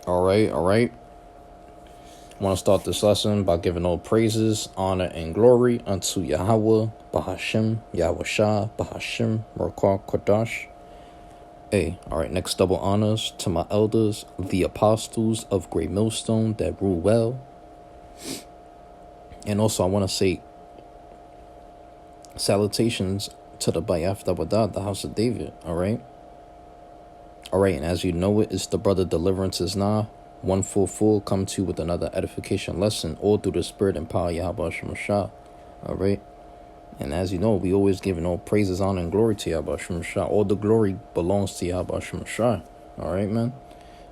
All right. I want to start this lesson by giving all praises, honor, and glory unto Yahweh, Bahashim, Yahweh Shah, Bahashim, Rakar Kodash. Hey, all right, next double honors to my elders, the apostles of Great Millstone that rule well. And also, I want to say salutations to the Bayaf Dawadah, the house of David, all right? All right, and as you know it's the brother Deliverance is Nah. One full come to you with another edification lesson, all through the spirit and power of Yahweh Shemashah. All right. And as you know, we always giving all praises, honor, and glory to Yahweh Shemashah. All the glory belongs to Yahweh Shemashah. All right, man.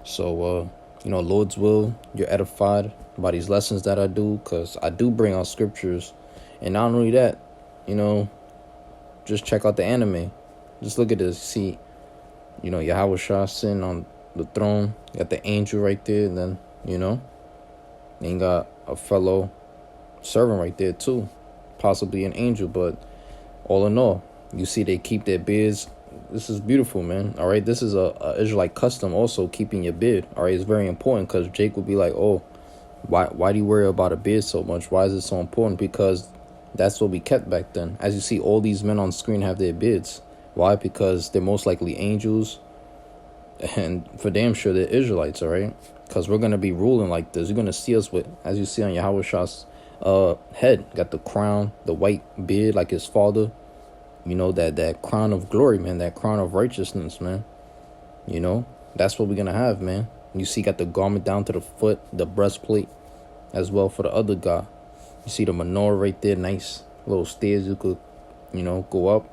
So, Lord's will, you're edified by these lessons that I do, because I do bring out scriptures. And not only that, just check out the anime. Just look at this. See, Yahweh Shah sitting on the throne, you got the angel right there, and then, then you got a fellow servant right there too, possibly an angel, but all in all, you see they keep their beards. This is beautiful, man. All right, this is a Israelite custom also, keeping your beard. All right, it's very important, because Jake would be like, oh, why do you worry about a beard so much? Why is it so important? Because that's what we kept back then. As you see, all these men on screen have their beards. Why? Because they're most likely angels, and for damn sure they're Israelites, all right? Because we're going to be ruling like this. You're going to see us with, as you see on Yahweh Shah's head, got the crown, the white beard like his father. That crown of glory, man, that crown of righteousness, man. That's what we're going to have, man. You see, got the garment down to the foot, the breastplate as well for the other guy. You see the menorah right there, nice little stairs you could, go up.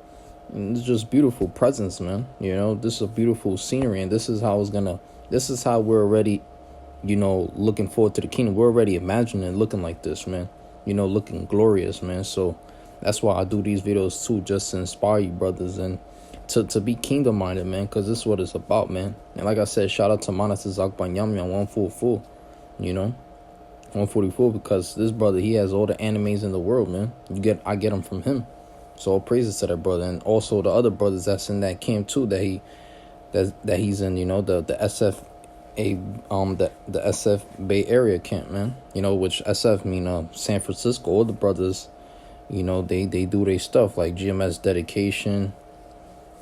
And it's just beautiful presence, man. This is a beautiful scenery, and this is how we're already, looking forward to the kingdom. We're already imagining looking like this, man. Looking glorious, man. So that's why I do these videos too, just to inspire you brothers and to be kingdom minded, man, because this is what it's about, man. And like I said, shout out to Manatazak Banyami on 144, 144, because this brother, he has all the animes in the world, man. I get them from him. So all praises to that brother, and also the other brothers that's in that camp too, that he's in, the SF the SF Bay Area camp, man. Which SF mean San Francisco. All the brothers, they do their stuff like GMS dedication.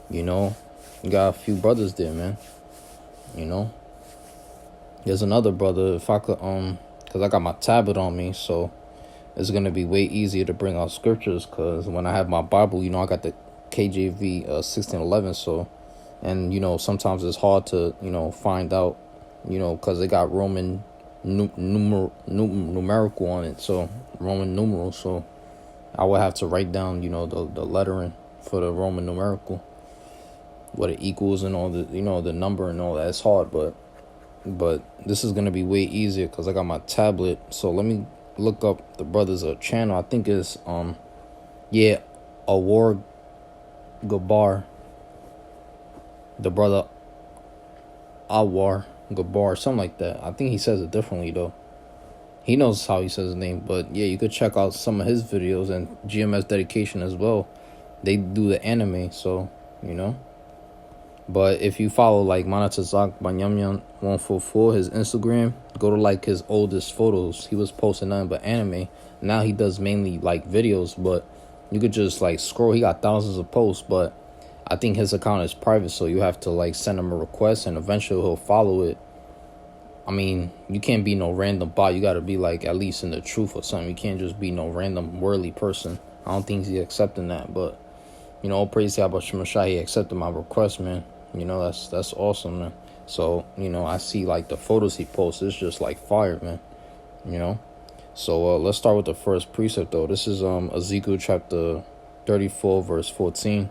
You got a few brothers there, man. There's another brother, if I could because I got my tablet on me, so it's going to be way easier to bring out scriptures, because when I have my Bible, I got the KJV 1611, so, and, sometimes it's hard to, find out, because they got Roman numerical on it, so, Roman numeral, so I would have to write down, the lettering for the Roman numerical, what it equals and all the, the number and all that. It's hard, but this is going to be way easier, because I got my tablet, so let me look up the brothers' channel. I think it's Awar Gabar, the brother Awar Gabar, something like that. I think he says it differently though. He knows how he says his name, but yeah, you could check out some of his videos, and GMS dedication as well. They do the anime, so But if you follow like Manatazak Banyamyan 144, his Instagram, go to like his oldest photos. He was posting nothing but anime. Now he does mainly like videos, but you could just like scroll. He got thousands of posts, but I think his account is private, so you have to like send him a request, and eventually he'll follow it. I mean, you can't be no random bot. You got to be like at least in the truth or something. You can't just be no random worldly person. I don't think he's accepting that, but all praise to Yahweh Shemashah, he accepted my request, man. That's awesome, man. So, I see like the photos he posts. It's just like fire, man. So let's start with the first precept though. This is Ezekiel chapter 34 verse 14.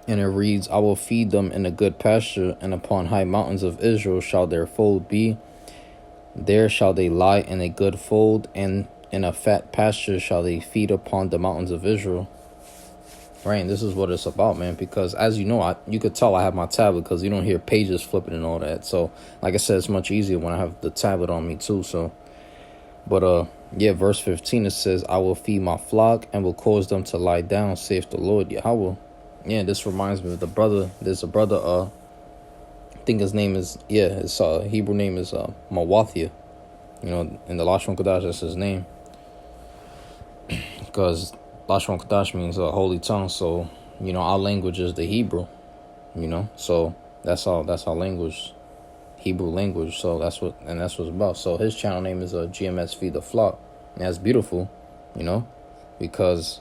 And it reads, I will feed them in a good pasture, and upon high mountains of Israel shall their fold be. There shall they lie in a good fold, and in a fat pasture shall they feed upon the mountains of Israel. Right, and this is what it's about, man, because as you know, you could tell I have my tablet, because you don't hear pages flipping and all that. So, like I said, it's much easier when I have the tablet on me too. So, but verse 15, it says, I will feed my flock and will cause them to lie down, saith the Lord Yahweh. Yeah, this reminds me of the brother. There's a brother think his name is, his Hebrew name is Mawathia. You know, in the Lashon Kodash, that's his name. Because Lashon Kodash means holy tongue. So, you know, our language is the Hebrew. You know, so that's our language, Hebrew language. So that's what it's about. So his channel name is GMS Feed the Flock. And that's beautiful, you know, because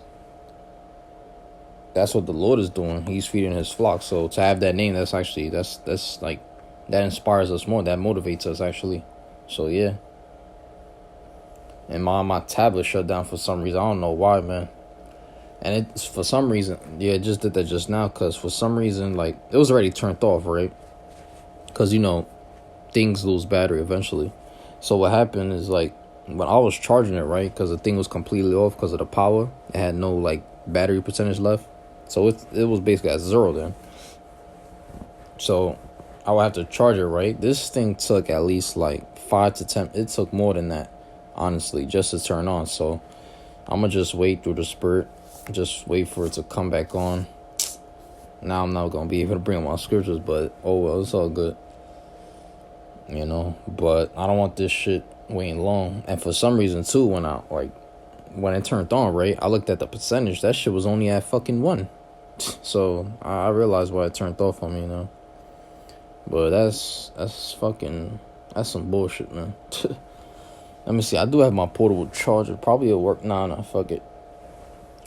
that's what the Lord is doing. He's feeding his flock. So to have that name, that's like, that inspires us more. That motivates us, actually. So, yeah. And my tablet shut down for some reason. I don't know why, man. And it's for some reason, it just did that just now. Because for some reason, like, it was already turned off, right? Because, you know, things lose battery eventually. So what happened is, like, when I was charging it, right? Because the thing was completely off because of the power. It had no, like, battery percentage left. So it was basically at 0 then. So I would have to charge it, right? This thing took at least like 5 to 10. It took more than that, honestly, just to turn on. So I'm going to just wait through the spirit. Just wait for it to come back on. Now I'm not going to be able to bring my scriptures, but oh well, it's all good. You know, but I don't want this shit waiting long. And for some reason, too, when it turned on, right, I looked at the percentage. That shit was only at fucking 1. So I realized why it turned off on me, you know. But that's some bullshit, man. Let me see. I do have my portable charger. Probably it'll work. Nah, fuck it.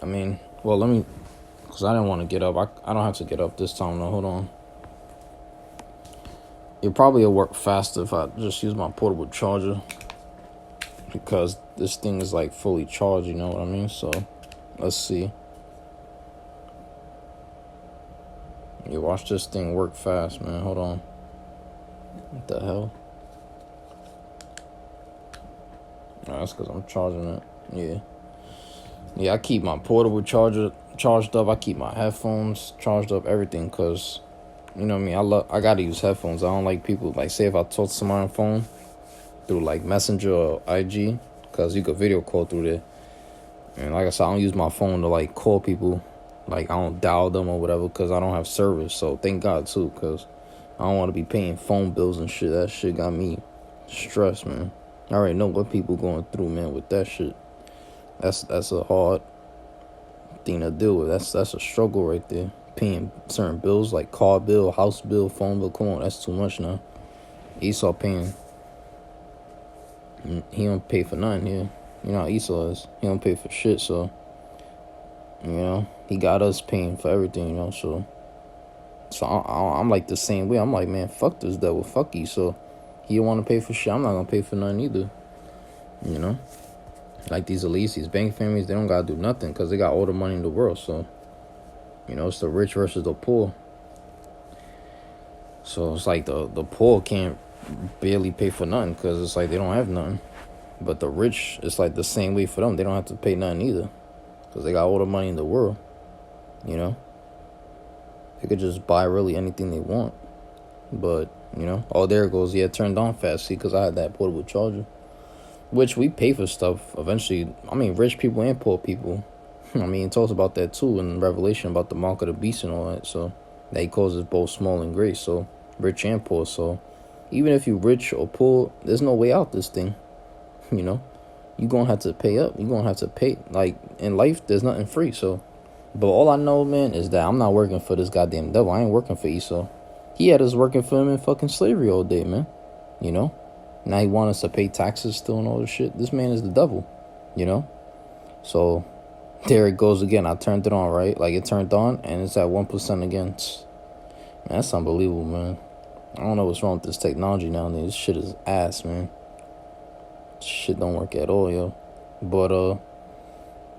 I mean, well, because I didn't want to get up. I don't have to get up this time, though. Hold on. It probably will work faster if I just use my portable charger. Because this thing is like fully charged, you know what I mean? So, let's see. You watch this thing work fast, man. Hold on. What the hell? Oh, that's because I'm charging it. Yeah. Yeah, I keep my portable charger charged up. I keep my headphones charged up, everything. Because, you know what I mean? I got to use headphones. I don't like people, like, say if I talk to somebody on the phone through, like, Messenger or IG. Because you could video call through there. And like I said, I don't use my phone to, like, call people. Like, I don't dial them or whatever because I don't have service. So, thank God, too, because I don't want to be paying phone bills and shit. That shit got me stressed, man. I already know what people going through, man, with that shit. That's a hard thing to deal with. That's a struggle right there. Paying certain bills, like car bill, house bill, phone bill. Come on, that's too much now. Esau paying. He don't pay for nothing here. You know how Esau is. He don't pay for shit, so... You know, he got us paying for everything, you know, so I'm like the same way. I'm like, man, fuck this devil, fuck you. So he don't want to pay for shit. I'm not going to pay for nothing either, you know. Like these elites, these bank families, they don't got to do nothing because they got all the money in the world. So, you know, it's the rich versus the poor. So it's like the poor can't barely pay for nothing because it's like they don't have nothing. But the rich, it's like the same way for them. They don't have to pay nothing either. Because they got all the money in the world, you know. They could just buy really anything they want. But, you know, oh, there it goes. Yeah, it turned on fast, see, because I had that portable charger. Which we pay for stuff eventually. I mean, rich people and poor people. I mean, it talks about that, too, in Revelation, about the mark of the beast and all that. So, that he causes both small and great. So, rich and poor. So, even if you're rich or poor, there's no way out this thing, you know. You're going to have to pay up. You're going to have to pay. Like, in life, there's nothing free. So, but all I know, man, is that I'm not working for this goddamn devil. I ain't working for Esau. He had us working for him in fucking slavery all day, man. You know? Now he wants us to pay taxes still and all this shit. This man is the devil. You know? So, there it goes again. I turned it on, right? Like, it turned on, and it's at 1% again. Man, that's unbelievable, man. I don't know what's wrong with this technology nowadays. This shit is ass, man. Shit don't work at all, yo. But you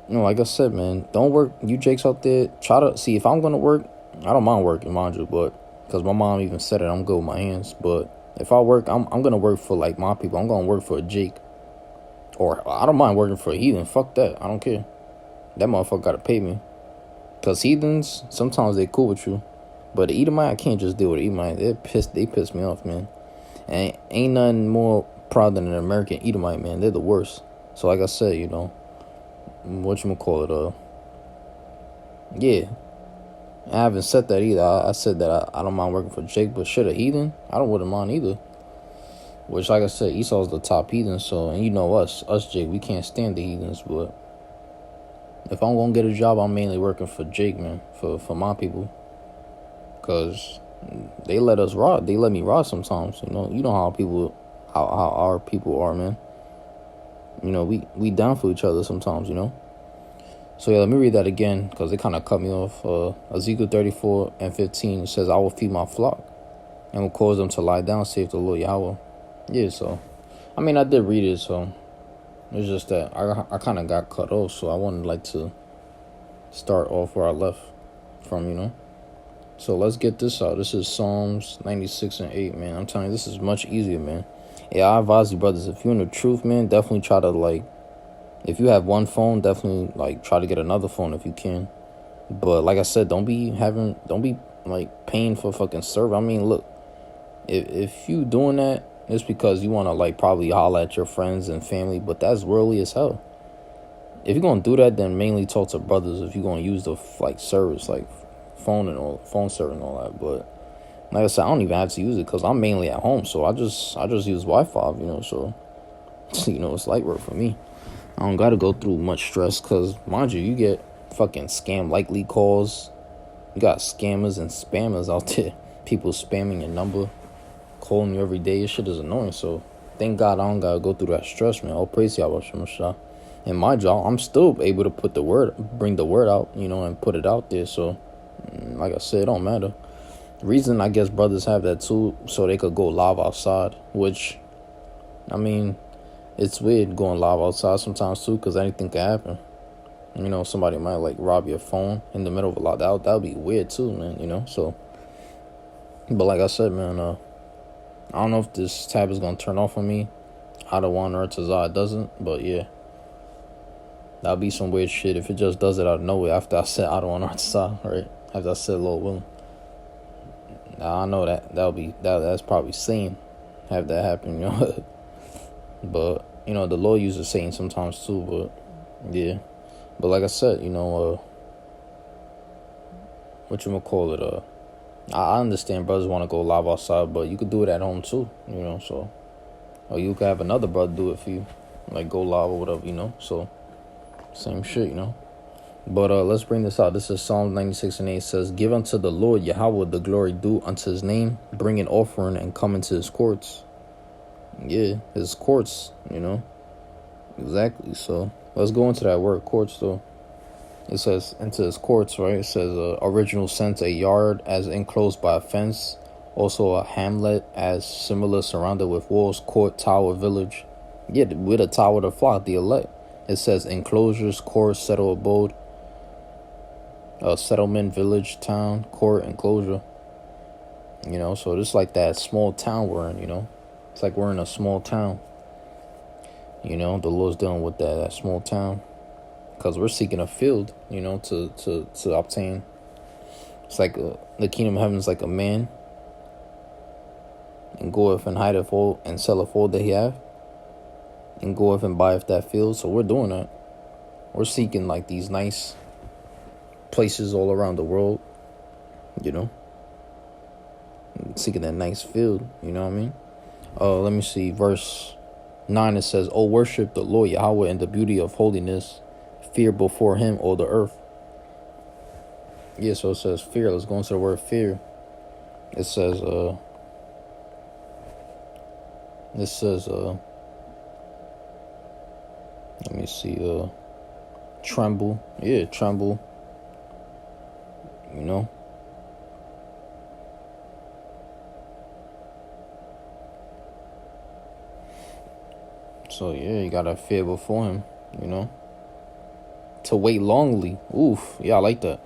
know, like I said, man, don't work. You jakes out there, try to see if I'm gonna work. I don't mind working, mind you, but because my mom even said it, I'm good with my hands. But if I work, I'm gonna work for like my people. I'm gonna work for a Jake, or I don't mind working for a heathen. Fuck that, I don't care. That motherfucker gotta pay me. Cause heathens sometimes they cool with you, but the Edomite I can't just deal with the Edomite. They piss me off, man. And ain't nothing more proud than an American Edomite, man. They're the worst. So like I said, you know, whatchamacallit, yeah. I haven't said that either. I said that I don't mind working for Jake, but shit, a heathen, I don't wouldn't mind either. Which, like I said, Esau's the top heathen, so, and you know us Jake, we can't stand the heathens, but if I'm gonna get a job, I'm mainly working for Jake, man, for my people, because they let us rot. They let me rot sometimes, You know how our people are, man. We down for each other sometimes, So yeah, let me read that again, because it kind of cut me off. Ezekiel 34:15 says, "I will feed my flock, and will cause them to lie down, saith the Lord Yahweh." Yeah, so, I mean, I did read it, so it's just that I kind of got cut off, so I wanted like to start off where I left from. So let's get this out. This is Psalms 96:8, man. I'm telling you, this is much easier, man. Yeah, I advise you, brothers, if you're in the truth, man, definitely try to, like, if you have one phone, definitely, like, try to get another phone if you can. But like I said, don't be like paying for fucking server. I mean, look, if you doing that, it's because you want to, like, probably holler at your friends and family, but that's worldly as hell. If you're gonna do that, then mainly talk to brothers. If you're gonna use the like service, like phone service and all that. But like I said, I don't even have to use it because I'm mainly at home, so I just use Wi-Fi, So it's light work for me. I don't gotta go through much stress because, mind you get fucking scam likely calls. You got scammers and spammers out there. People spamming your number, calling you every day. This shit is annoying. So thank God I don't gotta go through that stress, man. All praise y'all, Shah. And my job, I'm still able to bring the word out, and put it out there. So, like I said, it don't matter. The reason I guess brothers have that too, so they could go live outside, which, I mean, it's weird going live outside sometimes too, because anything can happen. Somebody might like rob your phone in the middle of a lot. That would be weird too, man, So, but like I said, man, I don't know if this tab is going to turn off on me. Adawan or Tazah, it doesn't, but yeah. That'll be some weird shit if it just does it out of nowhere after I said Adawan or Tazah, right? After I said Lord willing. Now, I know that's probably sane. Have that happen, But, the Lord uses Satan sometimes too, but, yeah. But like I said, whatchamacallit, I understand brothers want to go live outside, but you could do it at home too, so. Or you could have another brother do it for you, like go live or whatever, so. Same shit, But let's bring this out. This is Psalm 96:8. It says, "Give unto the Lord Yahweh the glory due unto his name. Bring an offering and come into his courts." Yeah, his courts, Exactly. So let's go into that word courts, though. It says into his courts, right? It says original sense, a yard as enclosed by a fence. Also a hamlet as similar, surrounded with walls, court, tower, village. Yeah, with a tower to flock, the elect. It says enclosures, court, settle abode. Settlement, village, town, court, enclosure. So just like that small town we're in, It's like we're in a small town. The Lord's dealing with that small town. Because we're seeking a field, to obtain. It's like the kingdom of heaven is like a man. And goeth and hideth all and selleth all that he have. And goeth and buyeth that field. So we're doing that. We're seeking like these nice places all around the world, seeking that nice field, you know what I mean? Let me see, verse 9, it says, "O worship the Lord Yahweh in the beauty of holiness, fear before him all the earth." Yeah, so it says fear. Let's go into the word fear. It says, let me see, tremble. Yeah, tremble. So yeah, you gotta fear before him, To wait longly. Oof, yeah, I like that.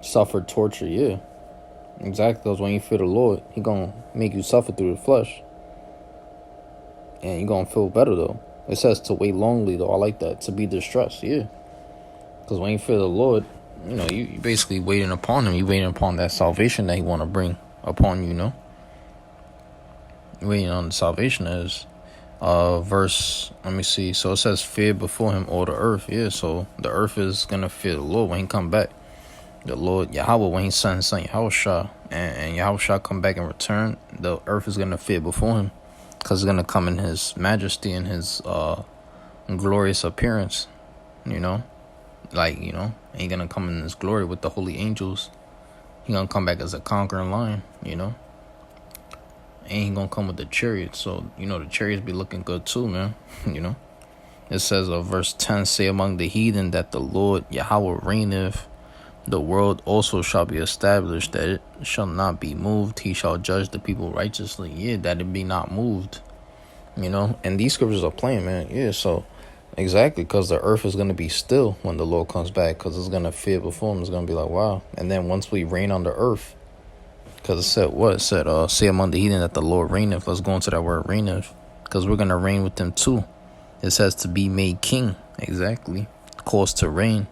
Suffer torture, yeah. Exactly, because when you fear the Lord, he gonna make you suffer through the flesh. And you gonna feel better though. It says to wait longly though, I like that. To be distressed, yeah. Because when you fear the Lord, you basically waiting upon him. You waiting upon that salvation that he want to bring upon you, Waiting on the salvation is verse, let me see. So it says fear before him all the earth. Yeah, so the earth is going to fear the Lord when he come back. The Lord Yahweh, when he sent his son Yahushua, and Yahushua come back and return, the earth is gonna fear before him, because it's gonna come in his majesty and his glorious appearance. You know, like, you know, he gonna come in his glory with the holy angels. He gonna come back as a conquering lion. You know, and he gonna come with the chariot. So, you know, the chariots be looking good too, man. You know, it says verse 10, say among the heathen that the Lord Yahweh reigneth. The world also shall be established, that it shall not be moved. He shall judge the people righteously. Yeah, that it be not moved. You know, and these scriptures are plain, man. Yeah, so exactly, because the earth is going to be still when the Lord comes back, because it's going to fear before him. It's going to be like, wow. And then once we reign on the earth, because it said what? It said, say among the heathen that the Lord reigneth. Let's go into that word reigneth, because we're going to reign with them too. It says to be made king. Exactly. Calls to reign.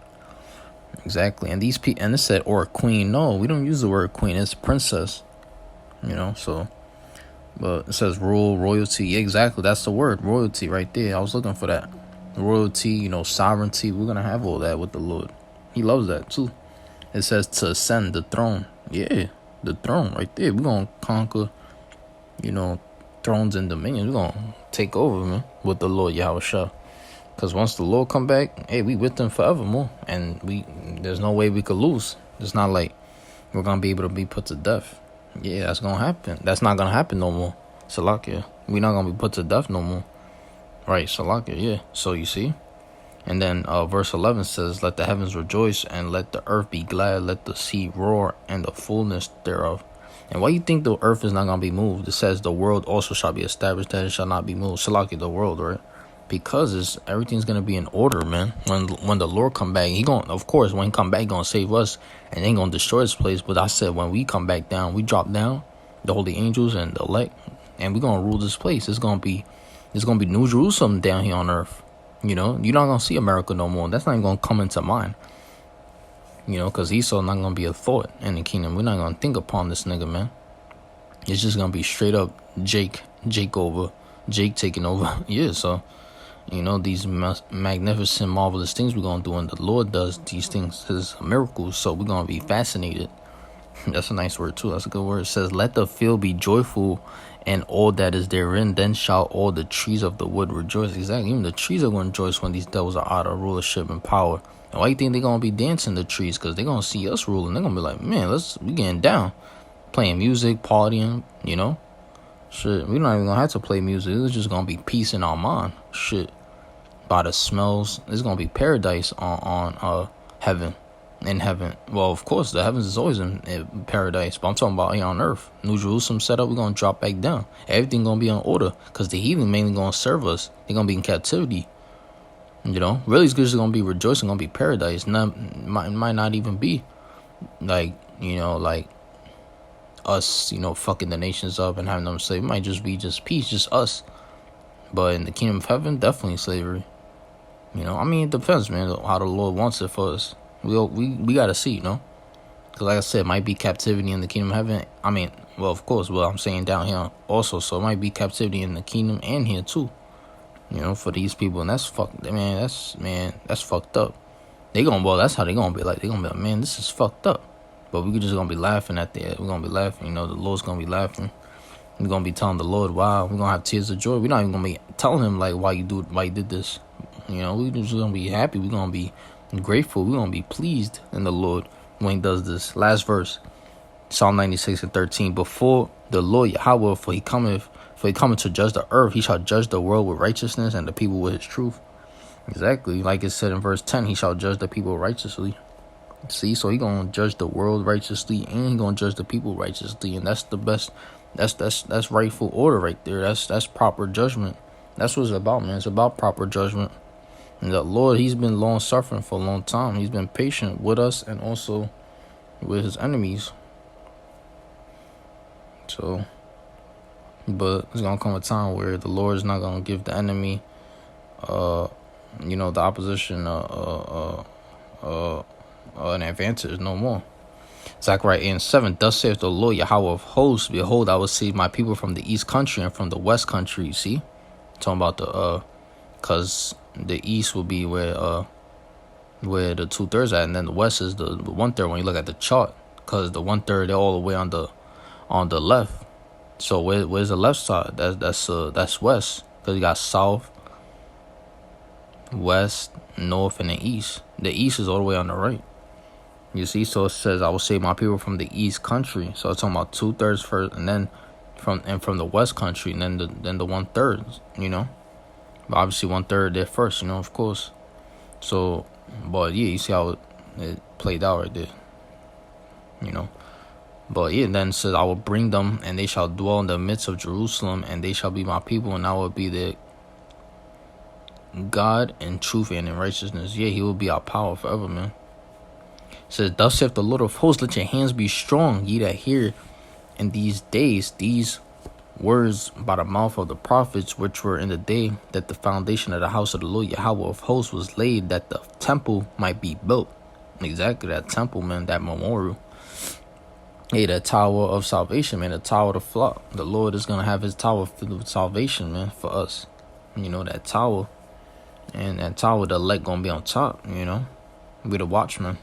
Exactly. And these people, and it said, or queen. No, we don't use the word queen. It's princess. You know, so, but it says rule, royalty. Yeah, exactly. That's the word, royalty, right there. I was looking for that. Royalty, you know, sovereignty. We're going to have all that with the Lord. He loves that too. It says to ascend the throne. Yeah, the throne right there. We're going to conquer, you know, thrones and dominions. We're going to take over, man, with the Lord Yahushua. Because once the Lord come back, hey, we with them forevermore. And there's no way we could lose. It's not like we're going to be able to be put to death. Yeah, that's going to happen. That's not going to happen no more. Salakia. We're not going to be put to death no more. Right, Salakia, yeah. So you see? And then verse 11 says, let the heavens rejoice and let the earth be glad. Let the sea roar and the fullness thereof. And why you think the earth is not going to be moved? It says the world also shall be established, that it shall not be moved. Salakia, the world, right? Because everything's gonna be in order, man. When the Lord come back, of course when he come back, he gonna save us and they ain't gonna destroy this place. But I said when we come back down, we drop down, the holy angels and the elect, and we gonna rule this place. It's gonna be New Jerusalem down here on earth. You know, you're not gonna see America no more. That's not even gonna come into mind. You know, because Esau not gonna be a thought in the kingdom. We're not gonna think upon this nigga, man. It's just gonna be straight up Jake taking over. Yeah, so. You know, these magnificent, marvelous things we're going to do. And the Lord does these things, his miracles. So we're going to be fascinated. That's a nice word, too. That's a good word. It says, let the field be joyful and all that is therein. Then shall all the trees of the wood rejoice. Exactly. Even the trees are going to rejoice when these devils are out of rulership and power. And why you think they're going to be dancing, the trees? Because they're going to see us ruling. They're going to be like, man, we getting down. Playing music, partying, you know. Shit, we're not even gonna have to play music. It's just gonna be peace in our mind. Shit, by the smells, it's gonna be paradise on heaven. In heaven, well, of course, the heavens is always in paradise. But I'm talking about here on earth. New Jerusalem set up. We're gonna drop back down. Everything gonna be in order. Cause the heathen mainly gonna serve us. They're gonna be in captivity. You know, really, it's just gonna be rejoicing. Gonna be paradise. Might not even be like, you know, like us, you know, fucking the nations up and having them slave. It might just be just peace, just us. But in the kingdom of heaven, definitely slavery. You know, I mean, it depends, man, how the Lord wants it for us. We gotta see, you know. Because like I said, it might be captivity in the kingdom of heaven. I mean, well, of course, well, I'm saying down here also. So it might be captivity in the kingdom and here too. You know, for these people. And that's fucked, man, that's fucked up. That's how they gonna be like. They gonna be like, man, this is fucked up. But we're just going to be laughing at that. We're going to be laughing. You know, the Lord's going to be laughing. We're going to be telling the Lord, wow. We're going to have tears of joy. We're not even going to be telling him, like, why you did this. You know, we're just going to be happy. We're going to be grateful. We're going to be pleased in the Lord when he does this. Last verse, Psalm 96:13. Before the Lord Yahweh, for he cometh to judge the earth, he shall judge the world with righteousness and the people with his truth. Exactly. Like it said in verse 10, he shall judge the people righteously. See, so he gonna judge the world righteously and he gonna judge the people righteously, and that's the best. That's rightful order right there. That's proper judgment. That's what it's about, man. It's about proper judgment. And the Lord, he's been long suffering for a long time. He's been patient with us and also with his enemies. So, but it's gonna come a time where the Lord is not gonna give the enemy, you know, the opposition, an advantage no more. Zechariah 8:7. Thus saith the Lord Yahweh of hosts, behold, I will save my people from the east country and from the west country. See, talking about the cause the east will be where where the 2/3 at, and then the west is the 1/3 when you look at the chart, because the 1/3 they're all the way on the left. So where's the left side? That's west, because you got south, west, north, and the east. The east is all the way on the right. You see, so it says, "I will save my people from the east country." So it's talking about 2/3 first, and then from the west country, and then the 1/3. You know, but obviously 1/3 there first. You know, of course. So, but yeah, you see how it played out right there. You know, but yeah, then it says, "I will bring them, and they shall dwell in the midst of Jerusalem, and they shall be my people, and I will be their God in truth and in righteousness." Yeah, He will be our power forever, man. It says, "Thus saith the Lord of hosts, let your hands be strong, ye that hear in these days these words by the mouth of the prophets, which were in the day that the foundation of the house of the Lord Yahweh of hosts was laid, that the temple might be built." Exactly, that temple, man, that memorial. Hey, the tower of salvation, man, the tower of the flock. The Lord is going to have His tower filled with salvation, man, for us. You know, that tower. And that tower, the elect going to be on top, you know. We the watchmen.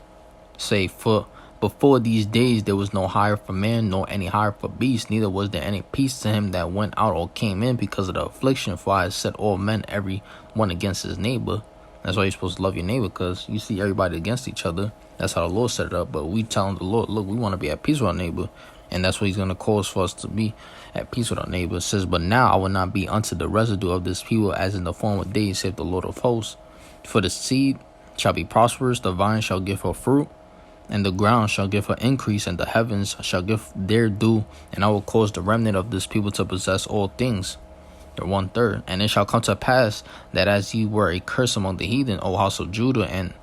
Say, for before these days there was no hire for man, nor any hire for beast, neither was there any peace to him that went out or came in because of the affliction. For I set all men, every one against his neighbor. That's why you're supposed to love your neighbor, because you see everybody against each other. That's how the Lord set it up. But we telling the Lord, look, we want to be at peace with our neighbor. And that's what He's going to cause for us to be at peace with our neighbor. It says, "But now I will not be unto the residue of this people as in the former days, saith the Lord of hosts. For the seed shall be prosperous, the vine shall give her fruit, and the ground shall give her increase, and the heavens shall give their due. And I will cause the remnant of this people to possess all things," the 1/3. "And it shall come to pass that as ye were a curse among the heathen, O house of Judah and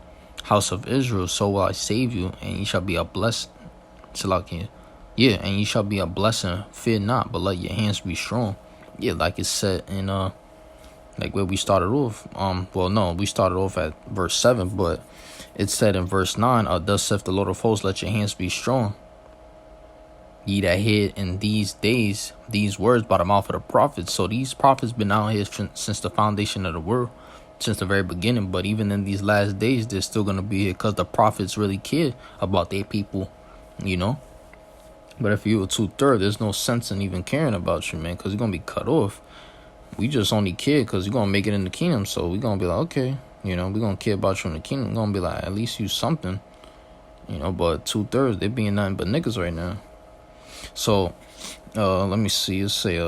house of Israel, so will I save you, and ye shall be a blessing." Yeah, "and ye shall be a blessing. Fear not, but let your hands be strong." Yeah, like it said in like where we started off. Well, no, we started off at verse 7, but it said in verse 9, "Thus saith the Lord of hosts, let your hands be strong, ye that hear in these days these words by the mouth of the prophets." So these prophets been out here since the foundation of the world, since the very beginning. But even in these last days, they're still gonna be here because the prophets really care about their people, you know. But if you were 2/3, there's no sense in even caring about you, man, because you're gonna be cut off. We just only care because you're gonna make it in the kingdom. So we're gonna be like, okay, you know, we're gonna care about you in the kingdom. We're gonna be like, at least you something, you know. But 2/3, they being nothing but niggas right now. So let me see. Let's say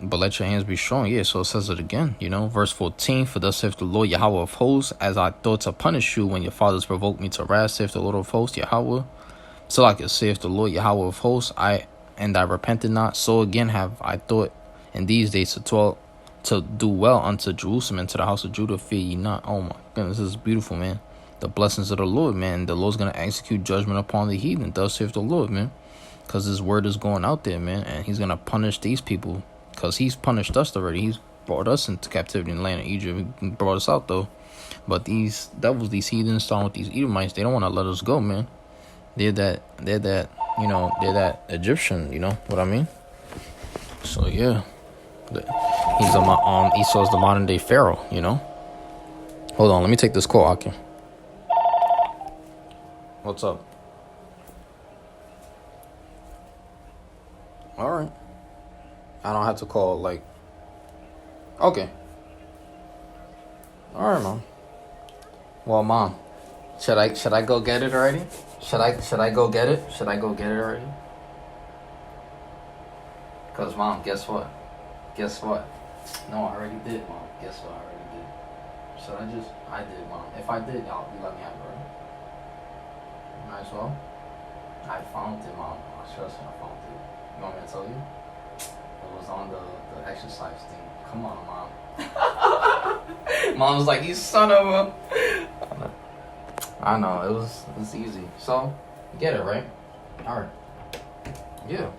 but let your hands be strong. Yeah, so it says it again, you know. Verse 14, "For thus saith the Lord Yahweh of hosts, as I thought to punish you when your fathers provoked me to wrath, saith the Lord of hosts Yahweh. So like it saith the Lord Yahweh of hosts, I repented not, so again have I thought in these days to do well unto Jerusalem and to the house of Judah. Fear ye not." Oh my goodness, this is beautiful, man. The blessings of the Lord, man. The Lord's gonna execute judgment upon the heathen. Thus saith the Lord, man. Because His word is going out there, man. And He's going to punish these people. Because He's punished us already. He's brought us into captivity in the land of Egypt. He brought us out, though. But these devils, these heathens, starting with these Edomites, they don't want to let us go, man. They're that Egyptian, you know what I mean? So, yeah. Esau's the modern day Pharaoh, you know? Hold on, let me take this call, Akim. What's up? All right. I don't have to call, like... Okay. All right, Mom. Well, Mom, should I go get it already? Should I go get it? Should I go get it already? Because, Mom, guess what? No, I already did, Mom. Guess what? I already did. I did, Mom. If I did, you let me have it, right? Might as well. I found it, Mom. I trust me, I found it. You want me to tell you? It was on the exercise thing. Come on, Mom. Mom's like, "You son of a..." I know, it was easy. So, you get it, right? Alright. Yeah.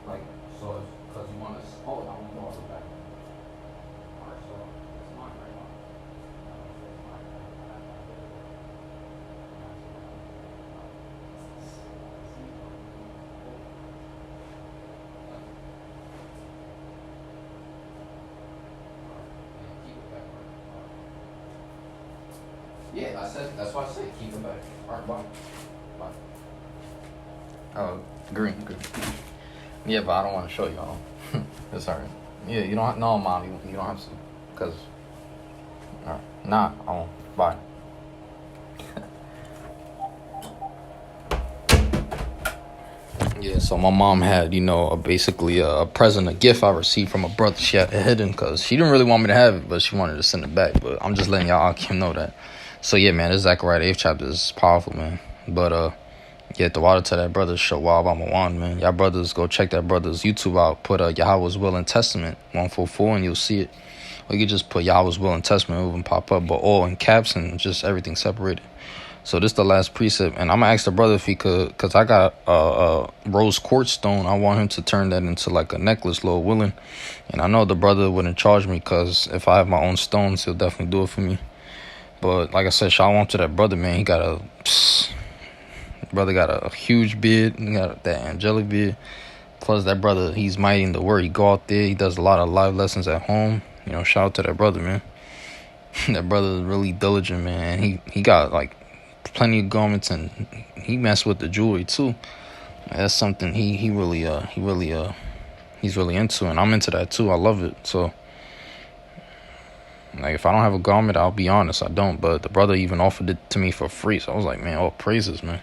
Like, so, because you want to... Oh, I want to go back. Alright, so, it's mine right now. Yeah, that's why I said keep it back. Alright, bye. Green. Yeah, but I don't want to show you all. It's alright. Yeah, you don't have, no, Mom, you don't have to. Because, alright. Nah, I won't. Bye. Yeah, so my mom had, basically a present, a gift I received from a brother. She had it hidden because she didn't really want me to have it, but she wanted to send it back. But I'm just letting y'all know that. So, yeah, man, this Zechariah 8th chapter is powerful, man. But, yeah, the water to that brother Shawab Amawan, man. Y'all brothers, go check that brother's YouTube out. Put Yahweh's Will and Testament 144 and you'll see it. Or you just put Yahweh's Will and Testament, it will even pop up. But all in caps and just everything separated. So this the last precept. And I'm going to ask the brother if he could, because I got a rose quartz stone. I want him to turn that into like a necklace, Lord willing. And I know the brother wouldn't charge me because if I have my own stones, he'll definitely do it for me. But like I said, shalom to that brother, man. He got a... Brother got a huge beard. He got that angelic beard. Plus, that brother, he's mighty in the word. He go out there. He does a lot of live lessons at home. Shout out to that brother, man. That brother is really diligent, man. He got, like, plenty of garments, and he messed with the jewelry, too. That's something he's really into, and I'm into that, too. I love it. So, like, if I don't have a garment, I'll be honest, I don't. But the brother even offered it to me for free. So I was like, man, all praises, man.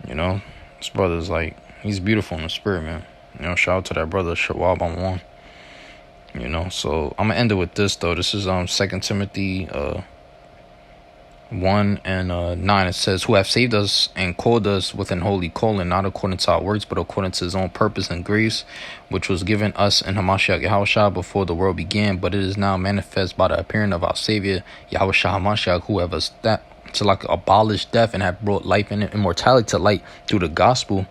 This brother's like, he's beautiful in the spirit, man. Shout out to that brother, Shawab on one. So I'm going to end it with this, though. This is 2 Timothy 1 and 9. It says, who have saved us and called us with an holy calling, not according to our works, but according to his own purpose and grace, which was given us in Hamashiach Yahushua before the world began, but it is now manifest by the appearing of our Savior, Yahushua Hamashiach, who have us that to like abolish death and have brought life and immortality to light through the gospel.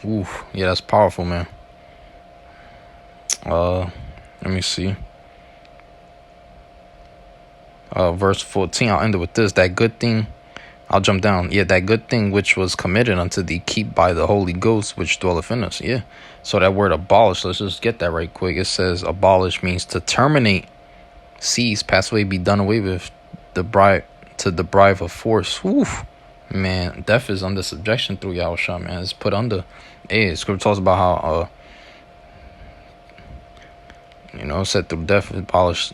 Ooh, yeah, that's powerful, man. Let me see. Verse 14, I'll end it with this. That good thing, I'll jump down. Yeah, that good thing which was committed unto thee, keep by the Holy Ghost, which dwelleth in us. Yeah. So that word abolish, let's just get that right quick. It says abolish means to terminate, cease, pass away, be done away with. The bride of force. Oof, man, death is under subjection through Yahushua, man. It's put under. Hey, scripture talks about how it said through death abolished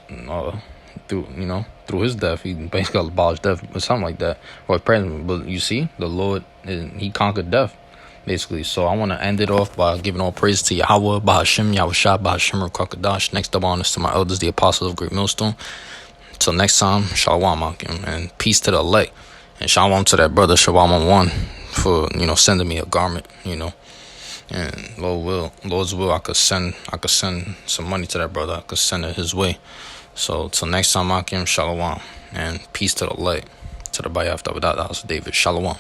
through his death, he basically abolished death or something like that. Or present. But you see, the Lord, he conquered death, basically. So I want to end it off by giving all praise to Yahweh, Bahashim, Yahushua, Bahashim, Rakadash. Next up on is to my elders, the apostles of Great Millstone. Till next time, shalom, Akim, and peace to the elect, and shalom to that brother Shalom on one for sending me a garment, and Lord's will, I could send some money to that brother. I could send it his way. So till next time, Akim, shalom, and peace to the elect, to the Bayaf Davidat, the house of David, shalom.